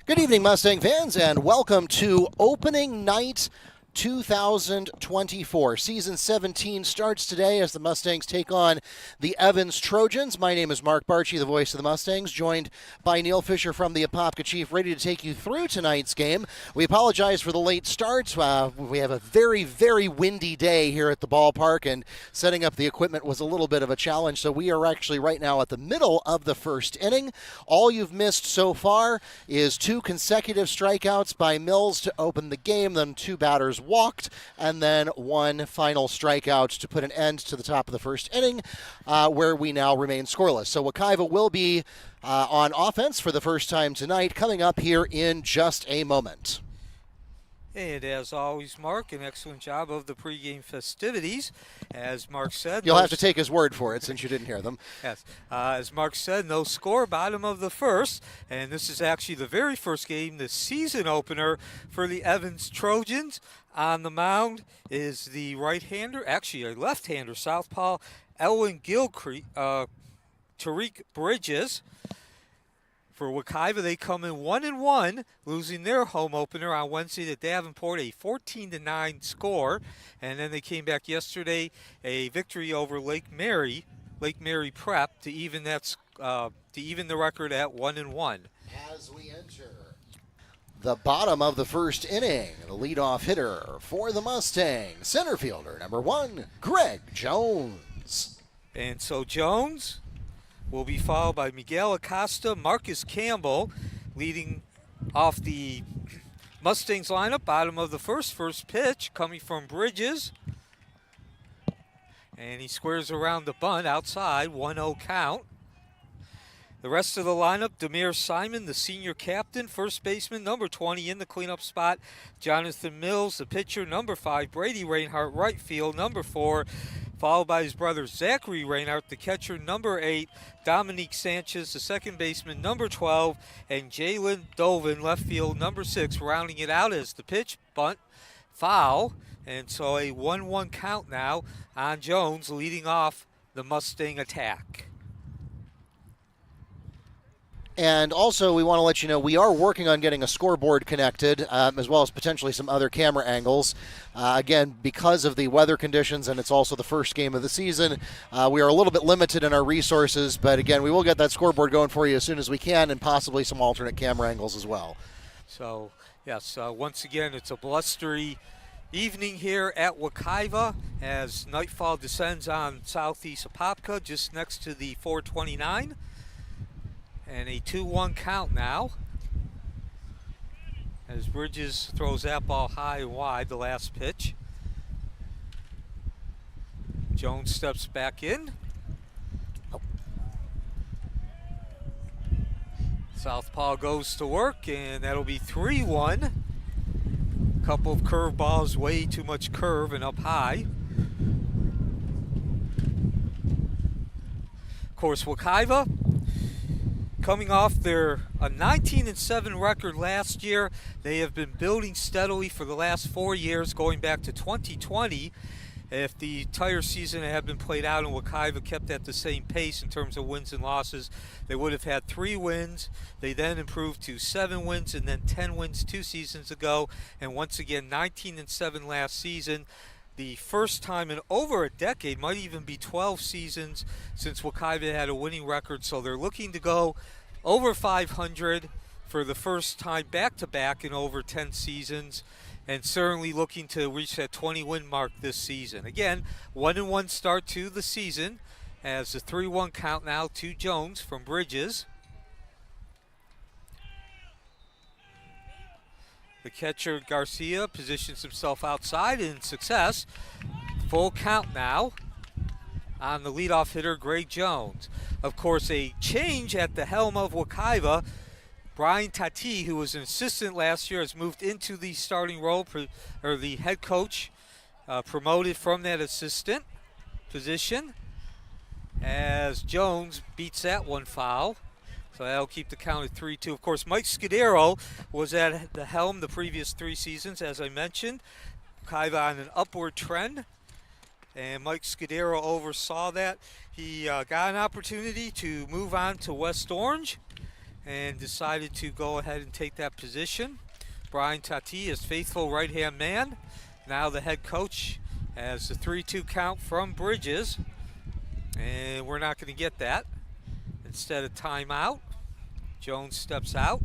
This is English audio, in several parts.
Good evening, Mustang fans, and welcome to opening night 2024. Season 17 starts today as the Mustangs take on the Evans Trojans. My name is Mark Barchi, the voice of the Mustangs, joined by Neil Fisher from the Apopka Chief, ready to take you through tonight's game. We apologize for the late start. We have a very, very windy day here at the ballpark, and setting up the equipment was a little bit of a challenge, so we are actually right now at the middle of the first inning. All you've missed so far is two consecutive strikeouts by Mills to open the game, then two batters walked, and then one final strikeout to put an end to the top of the first inning, where we now remain scoreless. So Wekiva will be on offense for the first time tonight, coming up here in just a moment. And as always, Mark, an excellent job of the pregame festivities. As Mark said, you'll have to take his word for it since you didn't hear them. Yes. As Mark said, no score, bottom of the first. And this is actually the very first game, the season opener for the Evans Trojans. On the mound is the right-hander, actually a left-hander, southpaw, Elwin Gilcrease, Tariq Bridges. For Wekiva, they come in 1-1, losing their home opener on Wednesday to Davenport, a 14-9 score. And then they came back yesterday, a victory over Lake Mary Prep to even the record at 1-1. As we enter the bottom of the first inning, the leadoff hitter for the Mustangs, center fielder number 1, Greg Jones. And so Jones will be followed by Miguel Acosta, Marcus Campbell, leading off the Mustangs lineup. Bottom of the first pitch coming from Bridges. And he squares around the bunt outside, 1-0 count. The rest of the lineup, Demir Simon, the senior captain, first baseman, number 20 in the cleanup spot. Jonathan Mills, the pitcher, number 5. Brady Reinhardt, right field, number 4. Followed by his brother Zachary Reinhardt, the catcher, number 8. Dominique Sanchez, the second baseman, number 12. And Jalen Dovin, left field, number 6, rounding it out as the pitch, bunt, foul. And so a 1-1 count now on Jones, leading off the Mustang attack. And also, we want to let you know we are working on getting a scoreboard connected, as well as potentially some other camera angles. Again, because of the weather conditions, and it's also the first game of the season, we are a little bit limited in our resources. But again, we will get that scoreboard going for you as soon as we can, and possibly some alternate camera angles as well. So, yes, once again, it's a blustery evening here at Wekiva as nightfall descends on southeast Apopka, just next to the 429. And a 2-1 count now as Bridges throws that ball high and wide, the last pitch. Jones steps back in. Southpaw goes to work, and that'll be 3-1. Couple of curve balls, way too much curve and up high. Of course, Wekiva, coming off their 19-7 record last year, they have been building steadily for the last 4 years, going back to 2020. If the entire season had been played out and Wekiva kept at the same pace in terms of wins and losses, they would have had 3 wins. They then improved to 7 wins and then 10 wins 2 seasons ago. And once again, 19-7 last season. The first time in over a decade, might even be 12 seasons since Wekiva had a winning record. So they're looking to go over 500 for the first time back-to-back in over 10 seasons, and certainly looking to reach that 20-win mark this season. Again, 1-1 start to the season as the 3-1 count now to Jones from Bridges. The catcher, Garcia, positions himself outside in success. Full count now on the leadoff hitter, Greg Jones. Of course, a change at the helm of Wekiva. Brian Tati, who was an assistant last year, has moved into the starting role, or the head coach, promoted from that assistant position as Jones beats that one foul. So that'll keep the count at 3-2. Of course, Mike Scudero was at the helm the previous 3 seasons, as I mentioned. Wekiva on an upward trend, and Mike Scudero oversaw that. He got an opportunity to move on to West Orange, and decided to go ahead and take that position. Brian Tati, his faithful right-hand man. Now the head coach has the 3-2 count from Bridges, and we're not going to get that. Instead of timeout, Jones steps out.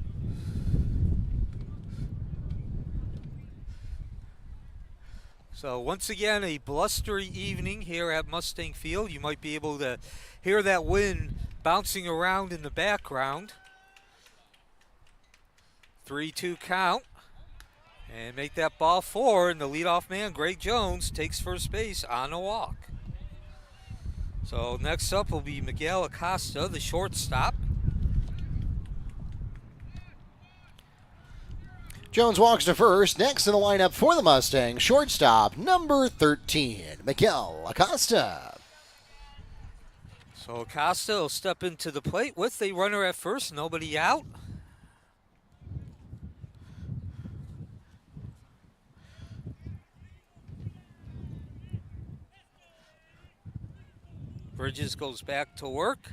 So once again, a blustery evening here at Mustang Field. You might be able to hear that wind bouncing around in the background. 3-2 count. And make that ball forward, and the leadoff man, Greg Jones, takes first base on a walk. So next up will be Miguel Acosta, the shortstop. Jones walks to first. Next in the lineup for the Mustangs, shortstop, number 13, Miguel Acosta. So Acosta will step into the plate with a runner at first, nobody out. Bridges goes back to work.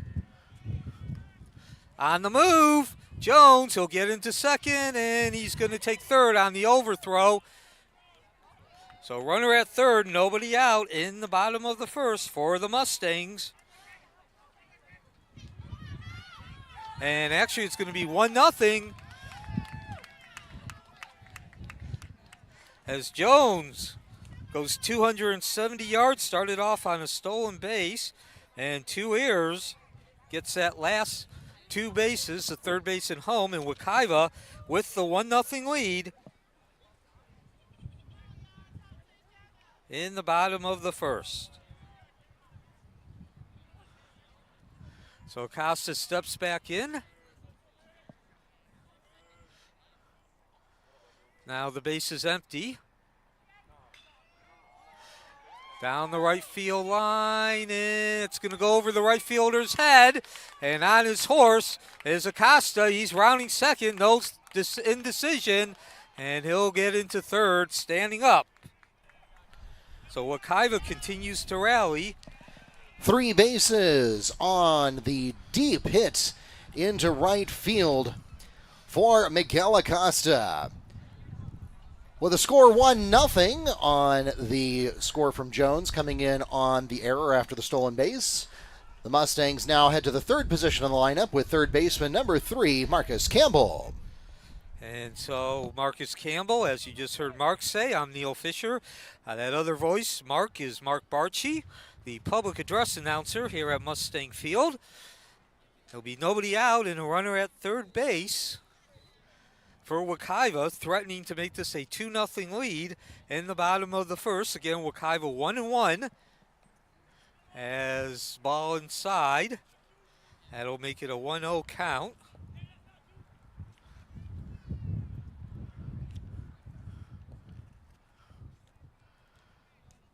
On the move, Jones, he'll get into second, and he's going to take third on the overthrow. So runner at third, nobody out in the bottom of the first for the Mustangs. And actually it's going to be 1-0 as Jones goes 270 yards, started off on a stolen base, and 2 errors, gets that last 2 bases, the third base and home, and Wekiva with the 1-0 lead in the bottom of the first. So Acosta steps back in. Now the base is empty. Down the right field line, and it's going to go over the right fielder's head. And on his horse is Acosta. He's rounding second, no indecision, and he'll get into third, standing up. So Wekiva continues to rally. 3 bases on the deep hit into right field for Miguel Acosta. With a score 1-0 on the score from Jones coming in on the error after the stolen base. The Mustangs now head to the third position on the lineup with third baseman number 3, Marcus Campbell. And so Marcus Campbell, as you just heard Mark say, I'm Neil Fisher. That other voice, Mark, is Mark Barchi, the public address announcer here at Mustang Field. There'll be nobody out and a runner at third base for Wekiva, threatening to make this a 2-0 lead in the bottom of the first. Again, Wekiva 1-1 as ball inside. That'll make it a 1-0 count.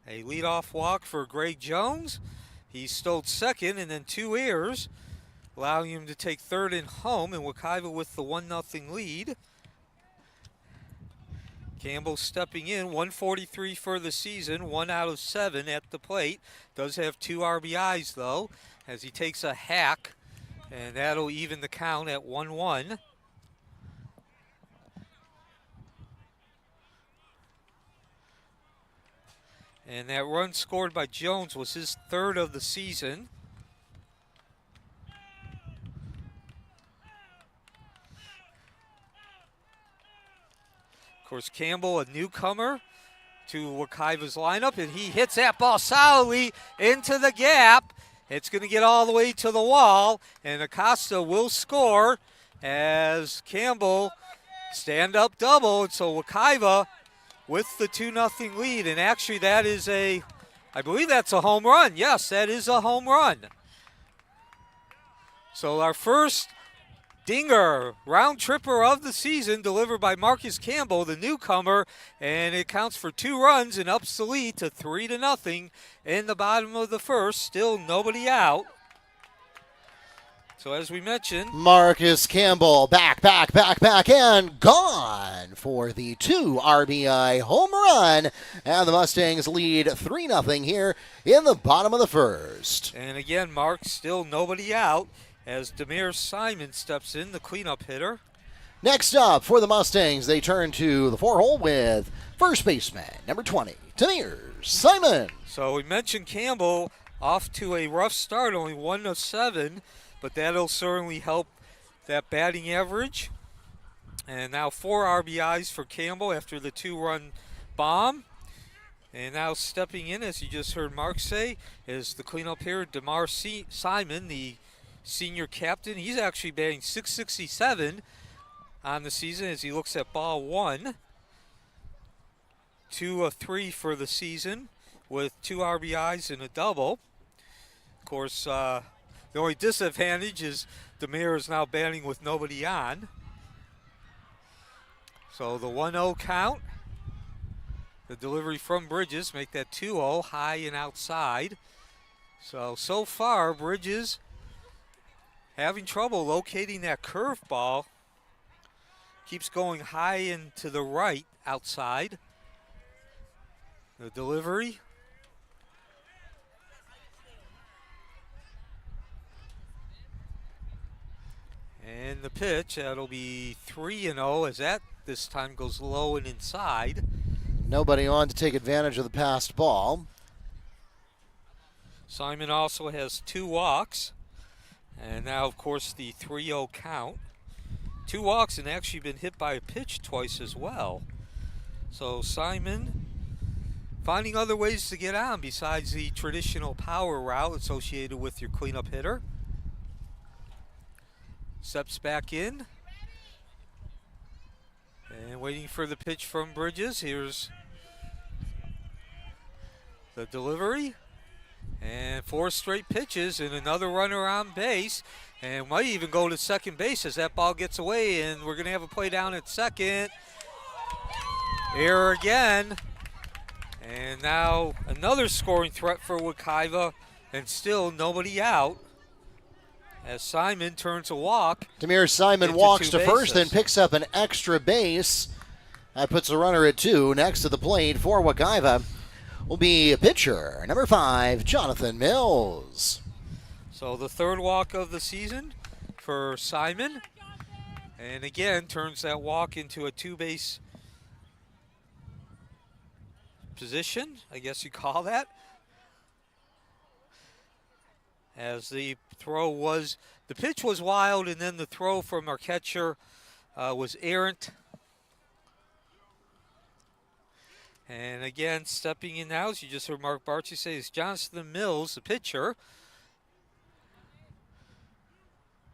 A leadoff walk for Greg Jones. He stole second and then 2 errors, allowing him to take third and home, and Wekiva with the 1-0 lead. Campbell stepping in, 143 for the season, 1 out of 7 at the plate. Does have 2 RBIs though, as he takes a hack, and that'll even the count at 1-1. And that run scored by Jones was his 3rd of the season. Of course, Campbell, a newcomer to Wekiva's lineup, and he hits that ball solidly into the gap. It's going to get all the way to the wall, and Acosta will score as Campbell stand-up double. And so Wekiva with the 2-0 lead, and actually that is I believe that's a home run. Yes, that is a home run. So our first dinger, round tripper of the season, delivered by Marcus Campbell, the newcomer, and it counts for 2 runs and ups the lead to 3-0 in the bottom of the first. Still nobody out. So as we mentioned, Marcus Campbell back, and gone for the 2 RBI home run. And the Mustangs lead 3-0 here in the bottom of the first. And again, Mark, still nobody out as Demir Simon steps in, the cleanup hitter. Next up for the Mustangs, they turn to the 4-hole with first baseman, number 20, Demir Simon. So we mentioned Campbell off to a rough start, only 1 of 7, but that'll certainly help that batting average. And now 4 RBIs for Campbell after the 2-run bomb. And now stepping in, as you just heard Mark say, is the cleanup hitter, Demar Simon, the senior captain. He's actually batting .667 on the season as he looks at ball 1. 2 of 3 for the season with 2 RBIs and a double. Of course, the only disadvantage is Demir is now batting with nobody on. So the 1-0 count. The delivery from Bridges make that 2-0, high and outside. So far, Bridges having trouble locating that curveball. Keeps going high and to the right outside. The delivery. And the pitch, that'll be 3-0 as that this time goes low and inside. Nobody on to take advantage of the passed ball. Simon also has 2 walks. And now, of course, the 3-0 count. 2 walks and actually been hit by a pitch twice as well. So Simon finding other ways to get on besides the traditional power route associated with your cleanup hitter. Steps back in. And waiting for the pitch from Bridges. Here's the delivery. And 4 straight pitches and another runner on base. And might even go to second base as that ball gets away. And we're going to have a play down at second. Error again. And now another scoring threat for Wekiva. And still nobody out. As Simon turns a walk. Demir Simon walks to first, then picks up an extra base. That puts the runner at 2. Next to the plate for Wekiva will be a pitcher, number 5, Jonathan Mills. So the 3rd walk of the season for Simon. And again, turns that walk into a 2-base position, I guess you call that. As the pitch was wild, and then the throw from our catcher was errant. And again, stepping in now, as you just heard Mark Barchi say, is Jonathan Mills, the pitcher.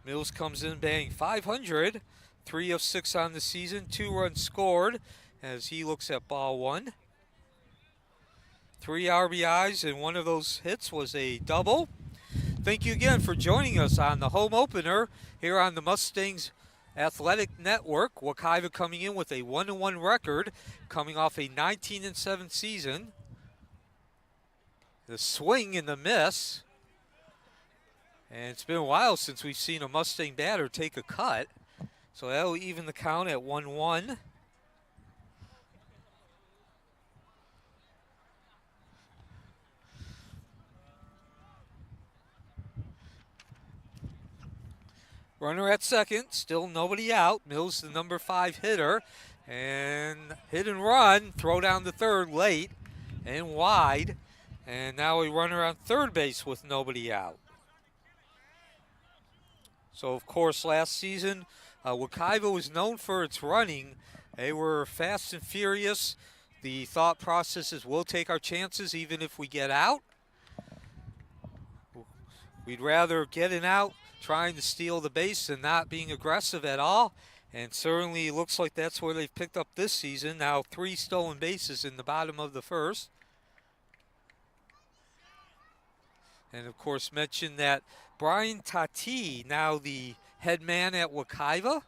Mills comes in batting .500, 3 of 6 on the season, 2 runs scored as he looks at ball 1. 3 RBIs, and one of those hits was a double. Thank you again for joining us on the home opener here on the Mustangs Athletic Network. Wekiva coming in with a 1-1 record, coming off a 19-7 season. The swing and the miss. And it's been a while since we've seen a Mustang batter take a cut. So that'll even the count at 1-1. Runner at second, still nobody out. Mills, the number 5 hitter. And hit and run, throw down to third late and wide. And now a runner on third base with nobody out. So, of course, last season, Wekiva was known for its running. They were fast and furious. The thought process is we'll take our chances even if we get out. We'd rather get an out trying to steal the base and not being aggressive at all. And certainly it looks like that's where they've picked up this season. Now 3 stolen bases in the bottom of the first. And of course mentioned that Brian Tati, now the head man at Wekiva,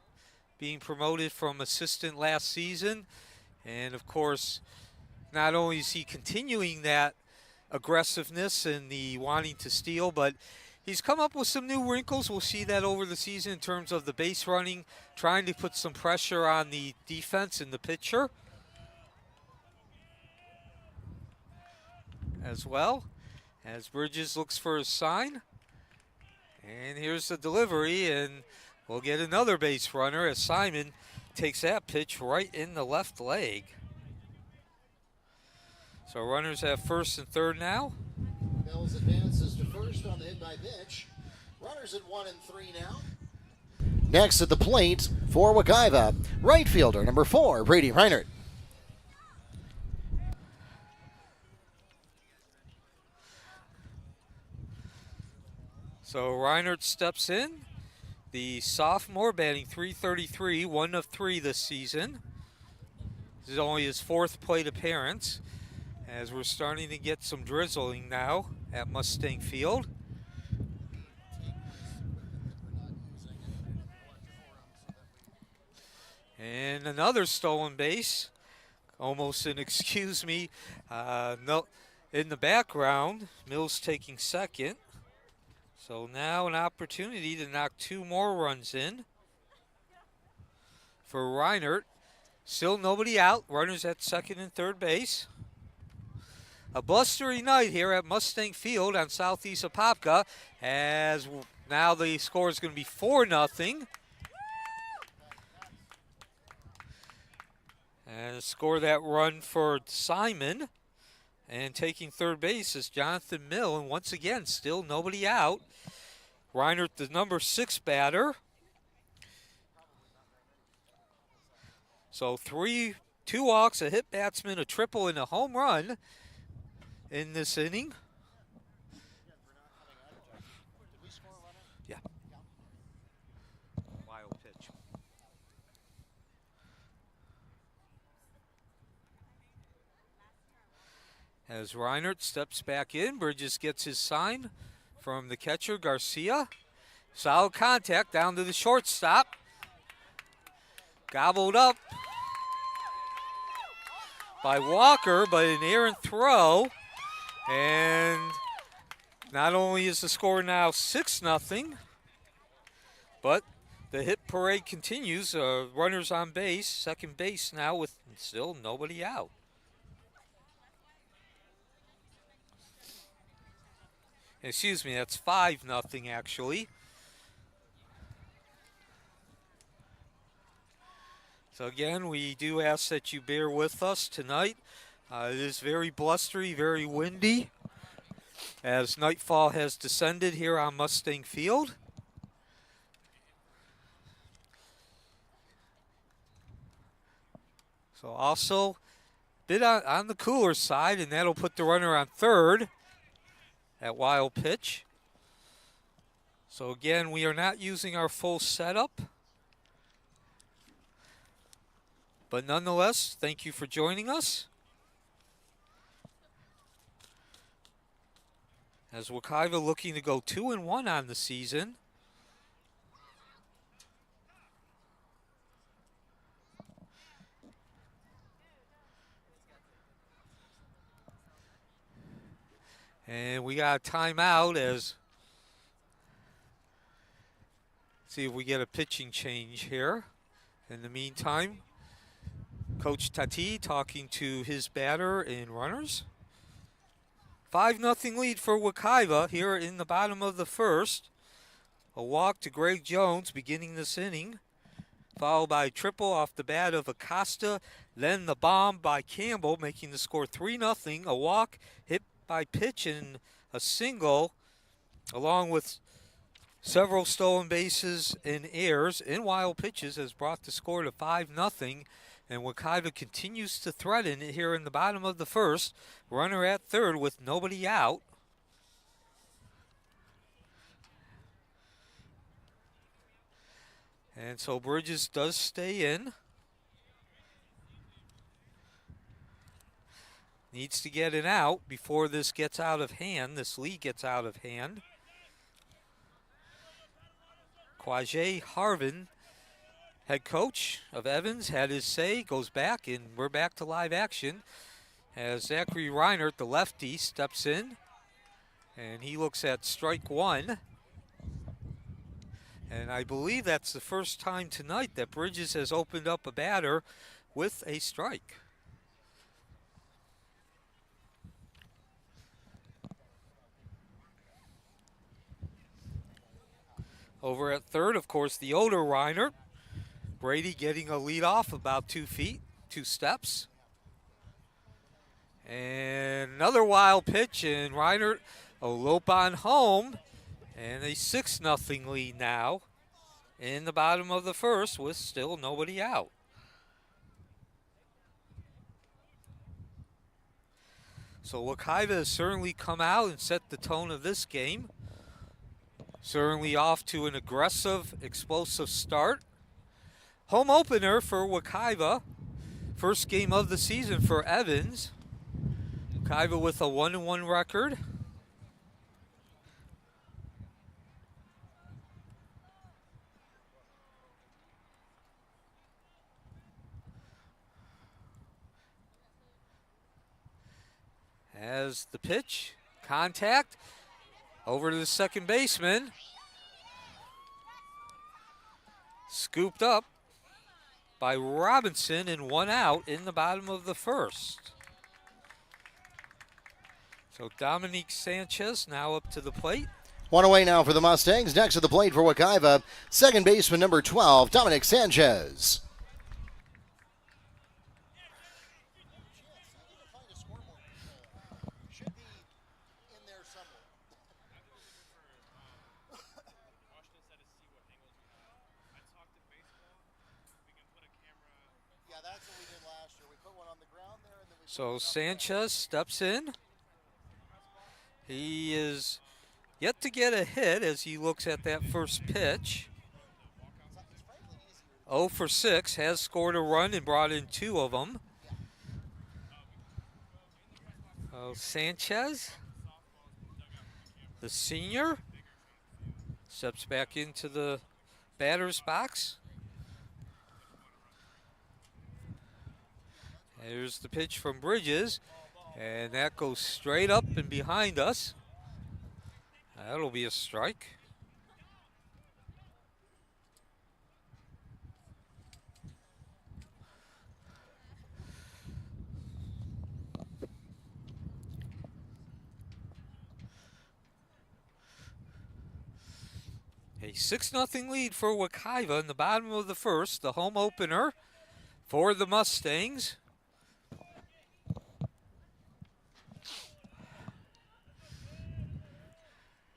being promoted from assistant last season. And of course, not only is he continuing that aggressiveness and the wanting to steal, but he's come up with some new wrinkles. We'll see that over the season in terms of the base running, trying to put some pressure on the defense and the pitcher as well. As Bridges looks for a sign. And here's the delivery, and we'll get another base runner as Simon takes that pitch right in the left leg. So runners have first and third now. Mills advances to first on the hit by pitch. Runners at 1 and 3 now. Next at the plate for Wekiva, right fielder number 4, Brady Reinert. So Reinert steps in. The sophomore batting .333, 1 of 3 this season. This is only his 4th plate appearance, as we're starting to get some drizzling now at Mustang Field. And another stolen base, almost an excuse me. No, in the background, Mills taking second. So now an opportunity to knock 2 more runs in for Reinert. Still nobody out. Runners at second and third base. A blustery night here at Mustang Field on southeast Apopka, as now the score is going to be 4-0. And score that run for Simon. And taking third base is Jonathan Mill. And once again, still nobody out. Reinert, the number 6 batter. So 2 walks, a hit batsman, a triple, and a home run in this inning. Yeah. Wild pitch. As Reinert steps back in, Bridges gets his sign from the catcher, Garcia. Solid contact down to the shortstop. Gobbled up by Walker, but an errant throw. And not only is the score now 6-0, but the hit parade continues. Runners on base, second base now with still nobody out. Excuse me, that's 5-0 actually. So again, we do ask that you bear with us tonight. It is very blustery, very windy, as nightfall has descended here on Mustang Field. So also a bit on the cooler side, and that'll put the runner on third at wild pitch. So again, we are not using our full setup. But nonetheless, thank you for joining us. As Wekiva looking to go 2-1 on the season. And we got a timeout as see if we get a pitching change here. In the meantime, Coach Tati talking to his batter and runners. 5-0 lead for Wekiva here in the bottom of the first. A walk to Greg Jones beginning this inning, followed by a triple off the bat of Acosta, then the bomb by Campbell, making the score 3-0. A walk, hit by pitch, and a single, along with several stolen bases and errors and wild pitches, has brought the score to 5-0. And Wekiva continues to threaten it here in the bottom of the first. Runner at third with nobody out. And so Bridges does stay in. Needs to get it out before this gets out of hand. This lead gets out of hand. Quajay Harvin, head coach of Evans, had his say, goes back, and we're back to live action as Zachary Reinert, the lefty, steps in, and he looks at strike one. And I believe that's the first time tonight that Bridges has opened up a batter with a strike. Over at third, of course, the older Reiner. Brady getting a lead off about 2 feet, 2 steps. And another wild pitch, and Reiner a lope on home, and a 6-0 lead now in the bottom of the first with still nobody out. So Wekiva has certainly come out and set the tone of this game. Certainly off to an aggressive, explosive start. Home opener for Wekiva. First game of the season for Evans. Wekiva with a 1-1 record. As the pitch, contact, over to the second baseman. Scooped up by Robinson and 1 out in the bottom of the first. So Dominique Sanchez now up to the plate. 1 away now for the Mustangs. Next to the plate for Wekiva, second baseman number 12, Dominic Sanchez. So Sanchez steps in. He is yet to get a hit as he looks at that first pitch. 0 for 6, has scored a run and brought in 2 of them. Sanchez, the senior, steps back into the batter's box. Here's the pitch from Bridges, and that goes straight up and behind us. That'll be a strike. A 6-0 lead for Wekiva in the bottom of the first, the home opener for the Mustangs.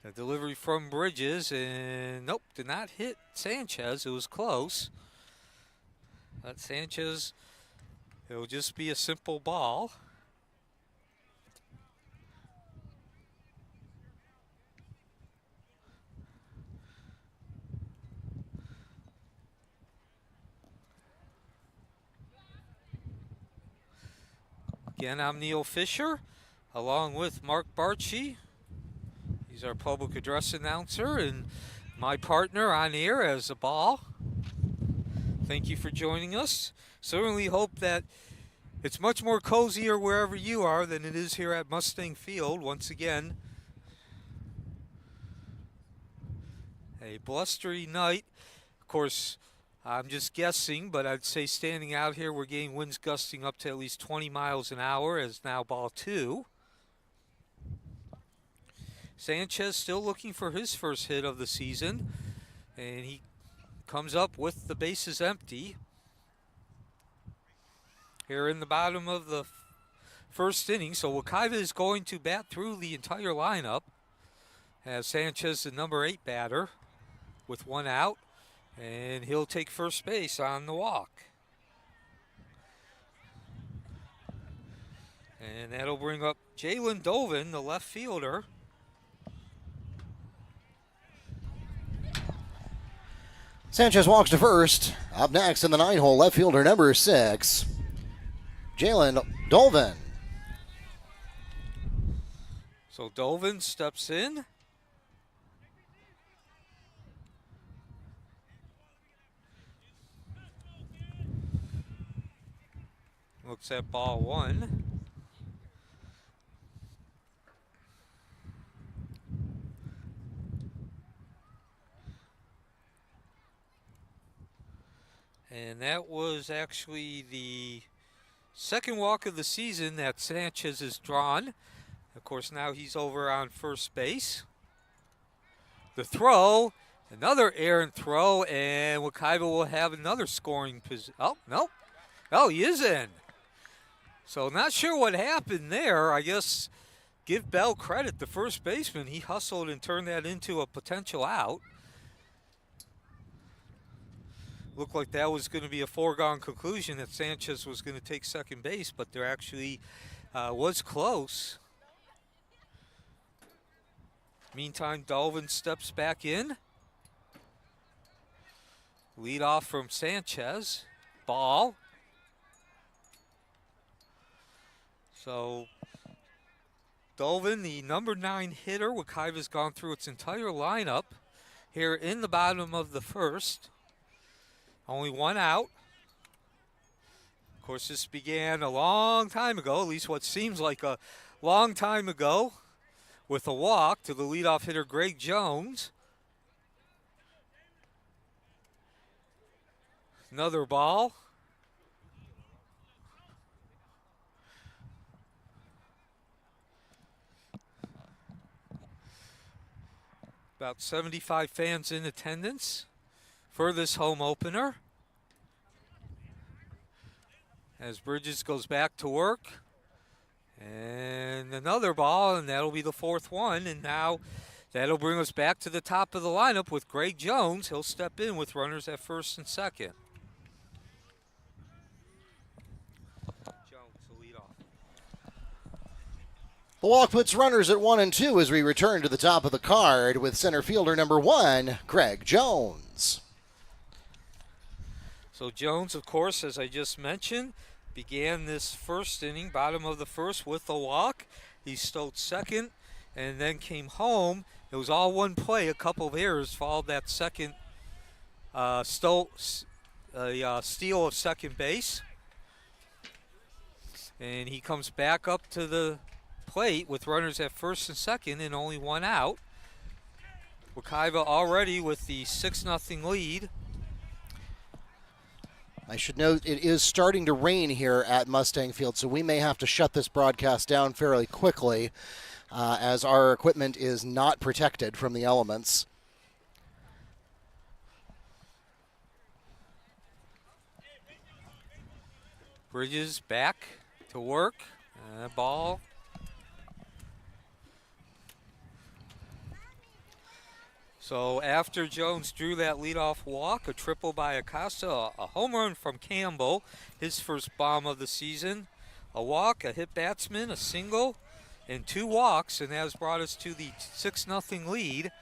A delivery from Bridges, and nope, did not hit Sanchez. It was close. But Sanchez, it'll just be a simple ball. Again, I'm Neil Fisher, along with Mark Barchi. He's our public address announcer and my partner on air as a ball. Thank you for joining us. Certainly hope that it's much more cozier wherever you are than it is here at Mustang Field. Once again, a blustery night. Of course, I'm just guessing, but I'd say standing out here, we're getting winds gusting up to at least 20 miles an hour as now ball 2. Sanchez still looking for his first hit of the season, and he comes up with the bases empty. Here in the bottom of the first inning, so Wekiva is going to bat through the entire lineup as Sanchez, the number 8 batter, with 1 out, and he'll take first base on the walk. And that'll bring up Jalen Dovin, the left fielder. Sanchez walks to first. Up next in the 9-hole, left fielder number 6, Jalen Dolvin. So Dolvin steps in. Looks at ball 1. And that was actually the second walk of the season that Sanchez has drawn. Of course, now he's over on first base. The throw Another errant throw, and Wekiva will have another scoring position. Oh, nope. Oh, he is in. So not sure what happened there. I guess give Bell credit, the first baseman. He hustled and turned that into a potential out. Looked like that was going to be a foregone conclusion that Sanchez was going to take second base, but there actually was close. Meantime, Dolvin steps back in. Lead off from Sanchez. Ball. So Dolvin, the number 9 hitter, Wekiva's gone through its entire lineup here in the bottom of the first. Only one out. Of course, this began a long time ago, at least what seems like a long time ago, with a walk to the leadoff hitter, Greg Jones. Another ball. About 75 fans in attendance for this home opener. As Bridges goes back to work. And another ball, and that'll be the fourth one. And now that'll bring us back to the top of the lineup with Greg Jones. He'll step in with runners at first and second. Jones will lead off. The walk puts runners at 1 and 2 as we return to the top of the card with center fielder number 1, Greg Jones. So Jones, of course, as I just mentioned, began this first inning, bottom of the first, with a walk. He stole second and then came home. It was all one play. A couple of errors followed that second steal of second base. And he comes back up to the plate with runners at first and second and only one out. Wekiva already with the 6-0 lead. I should note it is starting to rain here at Mustang Field, so we may have to shut this broadcast down fairly quickly as our equipment is not protected from the elements. Bridges back to work. Ball. So after Jones drew that leadoff walk, a triple by Acosta, a home run from Campbell, his first bomb of the season, a walk, a hit batsman, a single, and 2 walks, and that has brought us to the 6-0 lead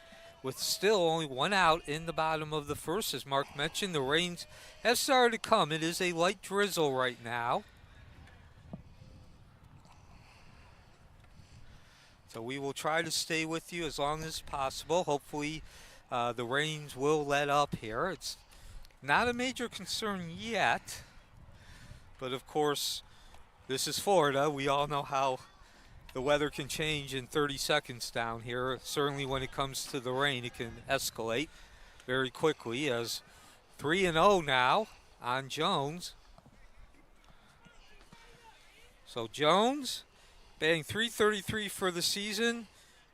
with still only one out in the bottom of the first. As Mark mentioned, the rains have started to come. It is a light drizzle right now. So we will try to stay with you as long as possible. Hopefully the rains will let up here. It's not a major concern yet, but of course this is Florida. We all know how the weather can change in 30 seconds down here. Certainly when it comes to the rain, it can escalate very quickly. As 3-0 now on Jones. So Jones batting .333 for the season,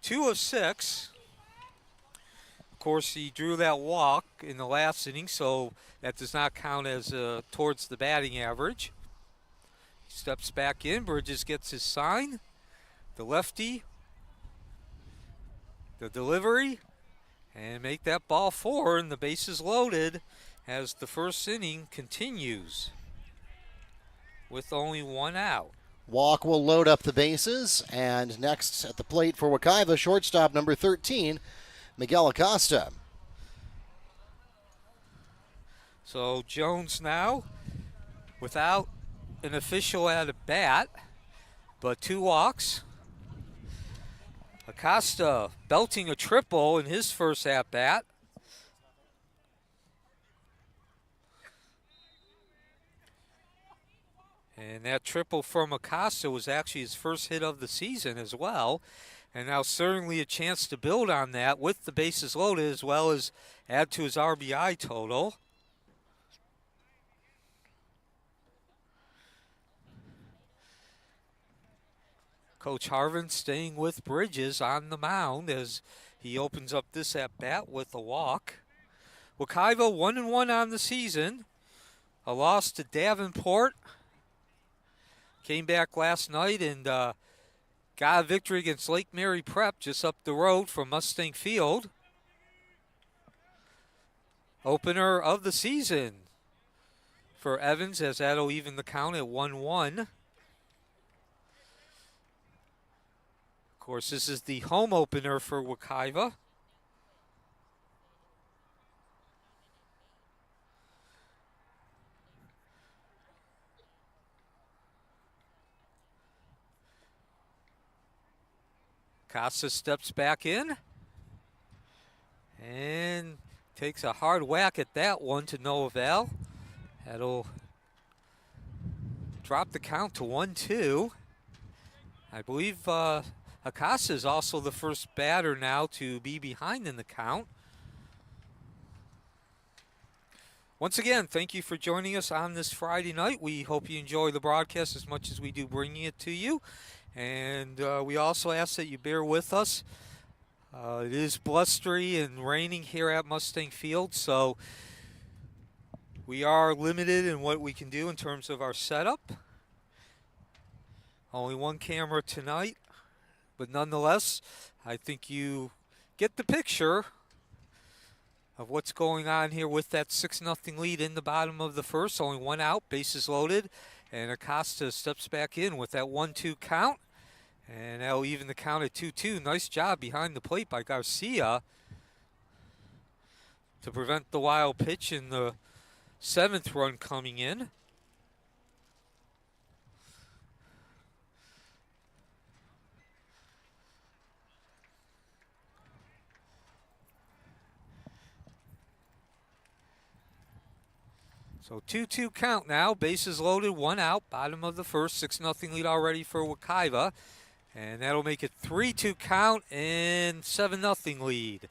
2 of 6. Of course, he drew that walk in the last inning, so that does not count as towards the batting average. He steps back in. Bridges gets his sign. The lefty, the delivery, and make that ball 4, and the bases loaded as the first inning continues with only one out. Walk will load up the bases, and next at the plate for Wekiva, shortstop number 13, Miguel Acosta. So Jones now without an official at a bat, but 2 walks. Acosta belting a triple in his first at-bat. And that triple from Acosta was actually his first hit of the season as well. And now certainly a chance to build on that with the bases loaded as well as add to his RBI total. Coach Harvin staying with Bridges on the mound as he opens up this at-bat with a walk. Wekiva 1-1 on the season. A loss to Davenport. Came back last night and got a victory against Lake Mary Prep just up the road from Mustang Field. Opener of the season for Evans, as that'll even the count at 1-1. Of course, this is the home opener for Wekiva. Casa steps back in and takes a hard whack at that one to no avail. That'll drop the count to 1-2. I believe Acosta is also the first batter now to be behind in the count. Once again, thank you for joining us on this Friday night. We hope you enjoy the broadcast as much as we do bringing it to you. And we also ask that you bear with us. It is blustery and raining here at Mustang Field, so we are limited in what we can do in terms of our setup. Only one camera tonight, but nonetheless, I think you get the picture of what's going on here with that 6-0 lead in the bottom of the first. Only one out, bases loaded. And Acosta steps back in with that 1-2 count. And that'll even the count at 2-2. Nice job behind the plate by Garcia to prevent the wild pitch in the 7th run coming in. So 2-2 count now, bases loaded, one out, bottom of the first, 6-0 lead already for Wekiva. And that'll make it 3-2 count and 7-0 lead.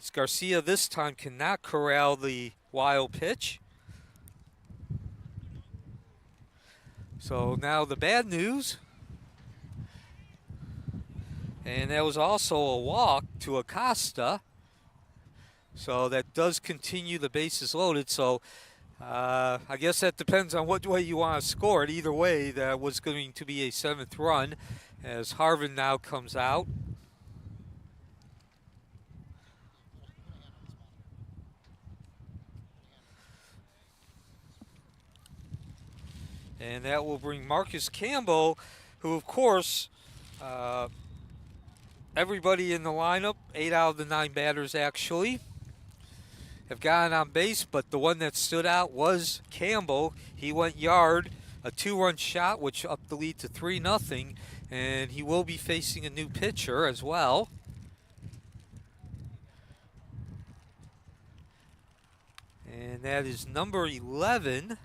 As Garcia this time cannot corral the wild pitch. So now the bad news. And that was also a walk to Acosta. So that does continue the bases loaded. So I guess that depends on what way you want to score it. Either way, that was going to be a 7th run as Harvin now comes out. And that will bring Marcus Campbell, who of course, everybody in the lineup, 8 out of the 9 batters actually, have gotten on base, but the one that stood out was Campbell. He went yard, a 2-run shot, which upped the lead to 3-0, and he will be facing a new pitcher as well. And that is number 11.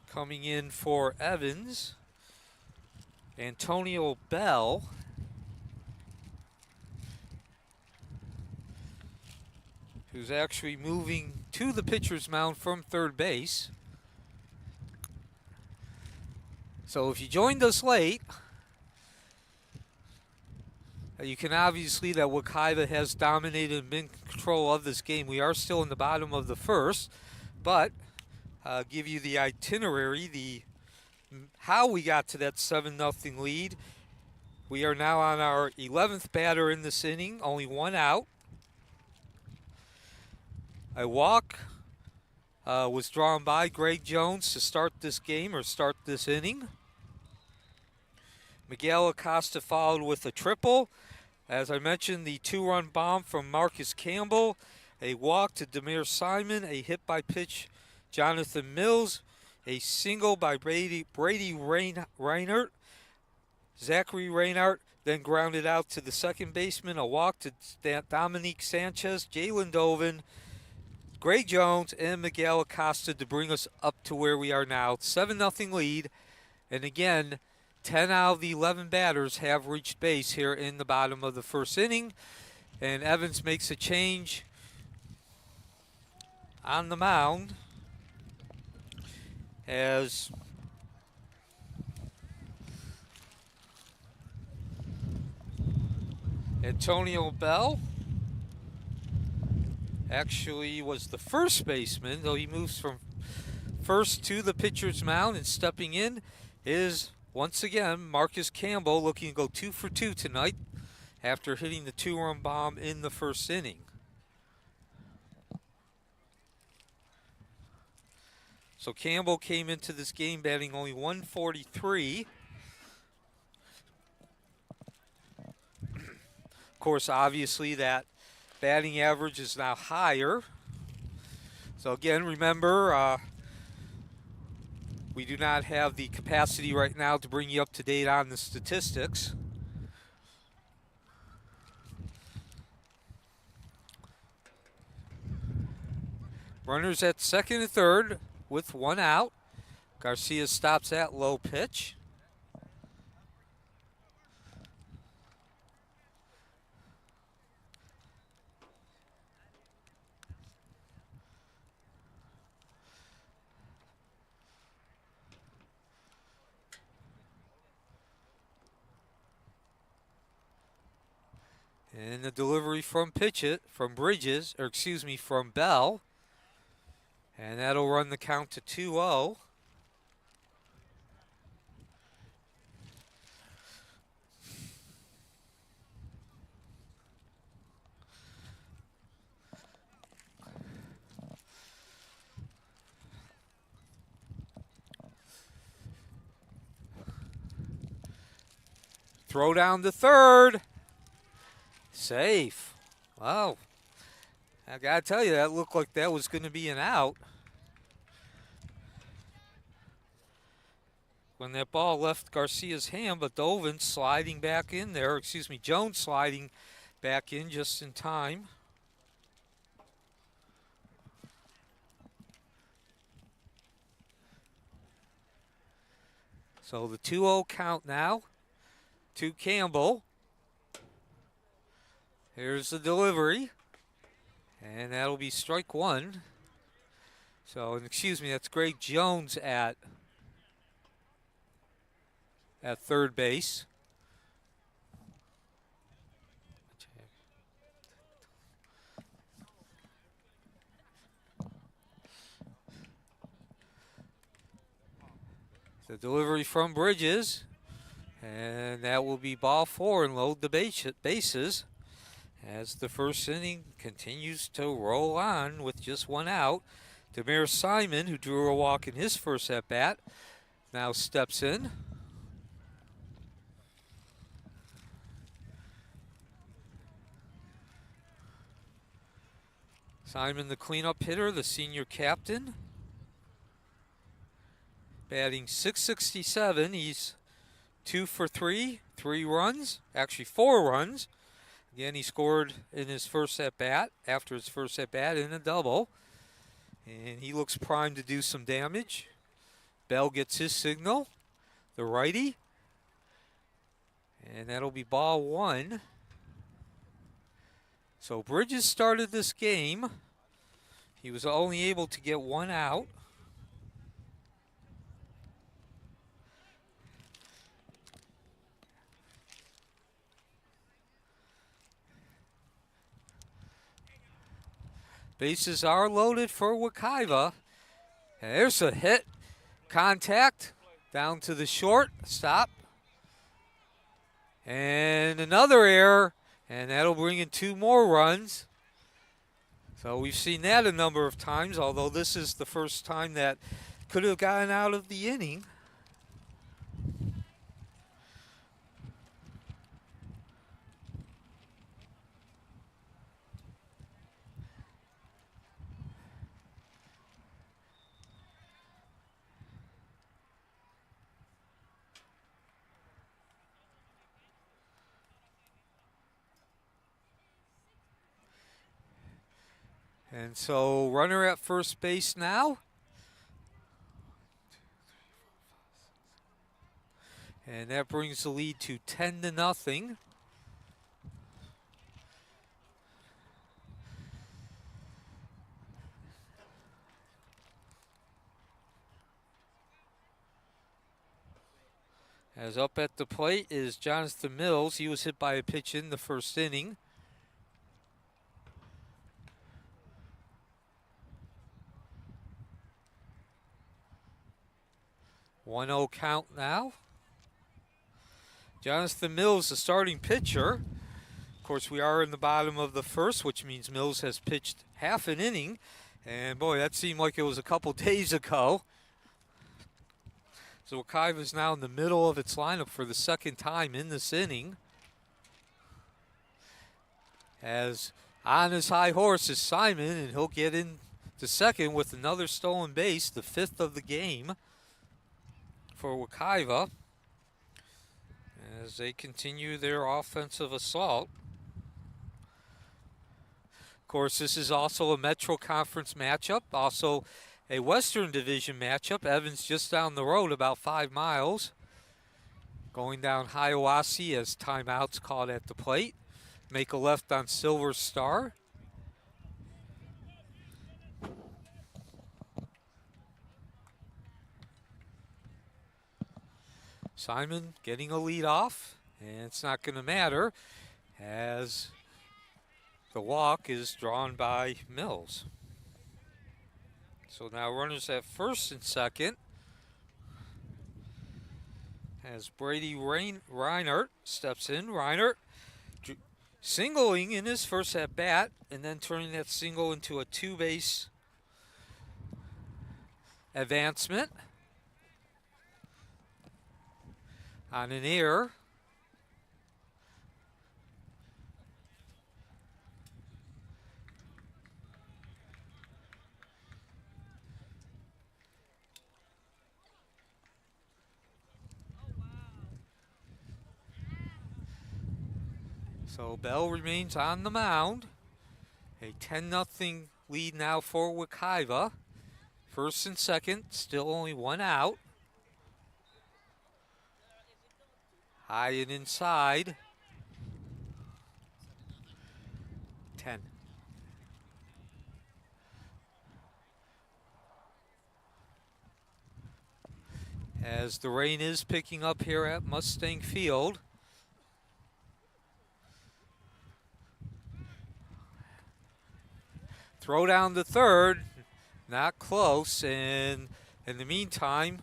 Coming in for Evans, Antonio Bell. Who's actually moving to the pitcher's mound from third base. So if you joined us late, you can obviously that Wekiva has dominated and been in control of this game. We are still in the bottom of the first, but give you the itinerary, how we got to that 7-0 lead. We are now on our 11th batter in this inning, only one out. A walk was drawn by Greg Jones to start this game or start this inning. Miguel Acosta followed with a triple. As I mentioned, the 2-run bomb from Marcus Campbell. A walk to Demir Simon. A hit by pitch Jonathan Mills. A single by Brady Reinhardt. Zachary Reinhardt then grounded out to the second baseman. A walk to Dominique Sanchez, Jalen Dovin, Greg Jones, and Miguel Acosta to bring us up to where we are now. 7-0 lead. And again, 10 out of the 11 batters have reached base here in the bottom of the first inning. And Evans makes a change on the mound as Antonio Bell actually was the first baseman, though he moves from first to the pitcher's mound, and stepping in is once again Marcus Campbell, looking to go 2 for 2 tonight after hitting the 2-run bomb in the first inning. So Campbell came into this game batting only .143. Of course, obviously that batting average is now higher. So again, remember, we do not have the capacity right now to bring you up to date on the statistics. Runners at second and third with 1 out. Garcia stops that low pitch. And the delivery from from Bell. And that'll run the count to 2-0. Throw down to third. Safe. Wow. I gotta tell you, that looked like that was going to be an out. When that ball left Garcia's hand, but Jones sliding back in just in time. So the 2-0 count now to Campbell. Here's the delivery. And that'll be strike one. So, that's Greg Jones at third base. The delivery from Bridges. And that will be ball 4 and load the bases as the first inning continues to roll on with just 1 out. Demir Simon, who drew a walk in his first at-bat, now steps in. Simon, the cleanup hitter, the senior captain, batting .667. He's 2 for 3, 3 runs, actually 4 runs. Again, he scored in his first at-bat, after his first at-bat in a double. And he looks primed to do some damage. Bell gets his signal, the righty. And that'll be ball 1. So Bridges started this game. He was only able to get 1 out. Bases are loaded for Wekiva. And there's a hit. Contact down to the short. Stop. And another error. And that'll bring in 2 more runs. So we've seen that a number of times, although this is the first time that could have gotten out of the inning. And so runner at first base now. And that brings the lead to 10-0. As up at the plate is Jonathan Mills. He was hit by a pitch in the first inning. 1-0 count now. Jonathan Mills, the starting pitcher. Of course, we are in the bottom of the first, which means Mills has pitched half an inning. And boy, that seemed like it was a couple days ago. So Wekiva is now in the middle of its lineup for the second time in this inning. As on his high horse is Simon, and he'll get into second with another stolen base, the 5th of the game for Wekiva, as they continue their offensive assault. Of course, this is also a Metro Conference matchup, also a Western Division matchup. Evans just down the road about 5 miles. Going down Hiawassee as timeouts called at the plate. Make a left on Silver Star. Simon getting a lead off, and it's not going to matter as the walk is drawn by Mills. So now runners at first and second as Brady Reinert steps in. Reinert singling in his first at bat and then turning that single into a 2-base advancement on an error. So Bell remains on the mound. A 10-0 lead now for Wekiva. First and second, still only 1 out. High and inside. 10. As the rain is picking up here at Mustang Field. Throw down to third, not close, and in the meantime,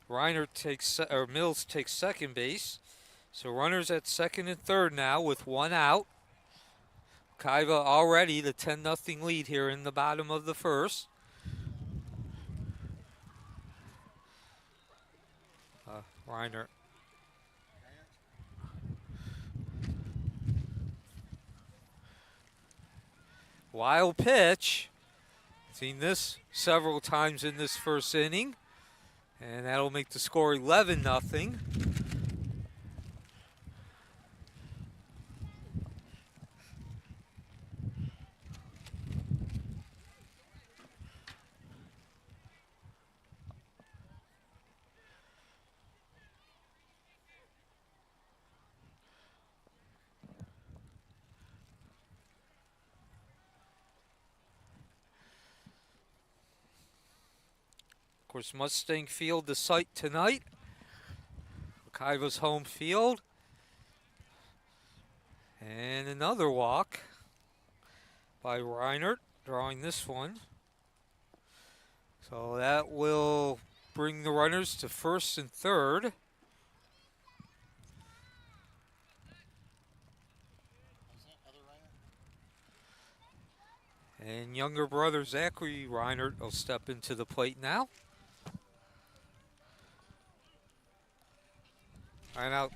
Mills takes second base. So runners at second and third now with 1 out. Wekiva already the 10-0 lead here in the bottom of the first. Reinert. Wild pitch. Seen this several times in this first inning. And that'll make the score 11-0. Of course, Mustang Field, the site tonight. Wekiva's home field. And another walk by Reinert, drawing this one. So that will bring the runners to first and third. And younger brother Zachary Reinert will step into the plate now. Right out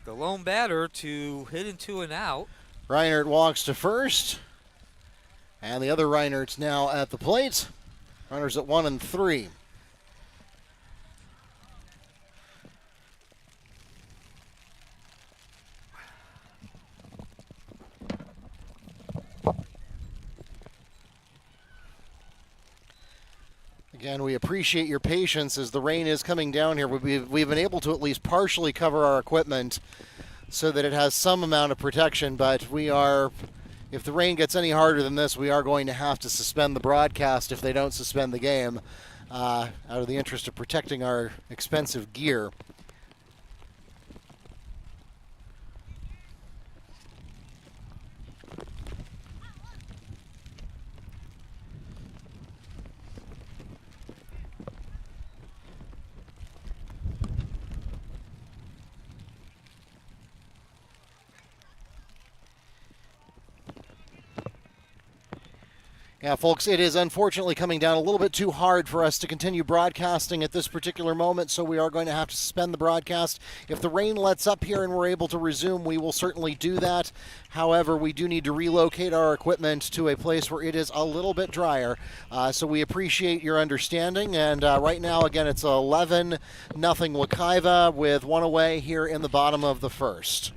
the lone batter to hit into an out. Reinert walks to first. And the other Reinert's now at the plate. Runners at 1 and 3. Again, we appreciate your patience as the rain is coming down here. We've been able to at least partially cover our equipment so that it has some amount of protection, but we are, if the rain gets any harder than this, we are going to have to suspend the broadcast if they don't suspend the game. out of the interest of protecting our expensive gear. Yeah, folks, it is unfortunately coming down a little bit too hard for us to continue broadcasting at this particular moment, so we are going to have to suspend the broadcast. If the rain lets up here and we're able to resume, we will certainly do that. However, we do need to relocate our equipment to a place where it is a little bit drier, so we appreciate your understanding. And right now, again, it's 11-0 Wekiva with one away here in the bottom of the first.